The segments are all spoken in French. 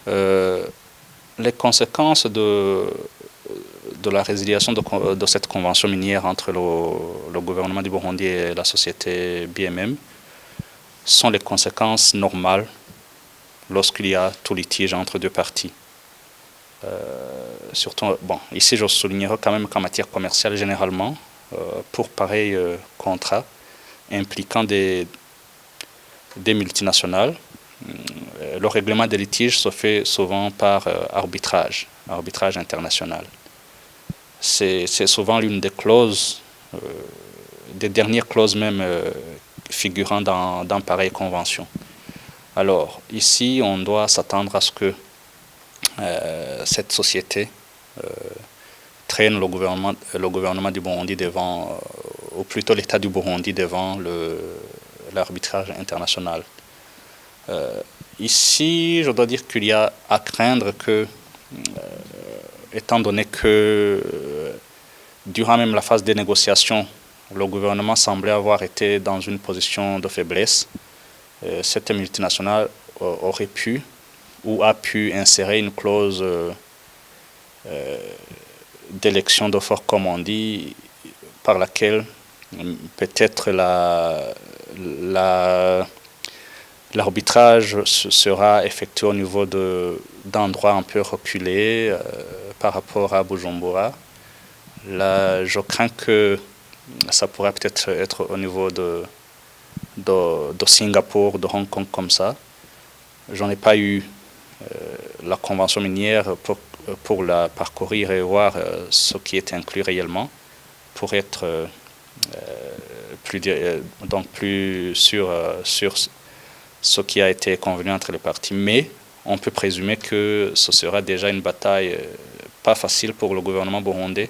Les conséquences de la résiliation de cette convention minière entre le gouvernement du Burundi et la société BMM sont les conséquences normales lorsqu'il y a tout litige entre deux parties. Surtout, ici je soulignerai quand même qu'en matière commerciale, généralement, pour pareil contrat impliquant des multinationales, le règlement des litiges se fait souvent par arbitrage international. C'est souvent l'une des clauses, des dernières clauses même figurant dans pareille convention. Alors, ici, on doit s'attendre à ce que cette société traîne le gouvernement du Burundi devant, ou plutôt l'État du Burundi devant l'arbitrage international. Ici, je dois dire qu'il y a à craindre que, étant donné que durant même la phase des négociations, le gouvernement semblait avoir été dans une position de faiblesse, cette multinationale aurait pu ou a pu insérer une clause d'élection de fort, comme on dit, par laquelle peut-être l'arbitrage sera effectué au niveau d'endroits un peu reculés par rapport à Bujumbura. Là, je crains que ça pourrait peut-être être au niveau de Singapour, de Hong Kong comme ça. Je n'ai pas eu la convention minière pour la parcourir et voir ce qui est inclus réellement pour être plus sûr sur ce qui a été convenu entre les parties. Mais on peut présumer que ce sera déjà une bataille pas facile pour le gouvernement burundais.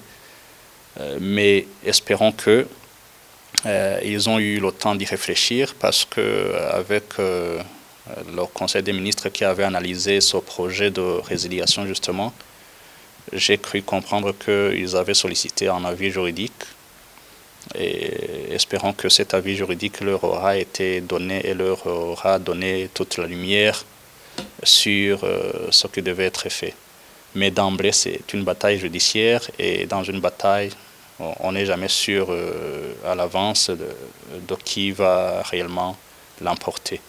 Mais espérons que ils ont eu le temps d'y réfléchir, parce que avec le Conseil des ministres qui avait analysé ce projet de résiliation justement, j'ai cru comprendre qu'ils avaient sollicité un avis juridique, et espérons que cet avis juridique leur aura été donné et leur aura donné toute la lumière sur ce qui devait être fait. Mais d'emblée, c'est une bataille judiciaire, et dans une bataille, on n'est jamais sûr à l'avance de qui va réellement l'emporter.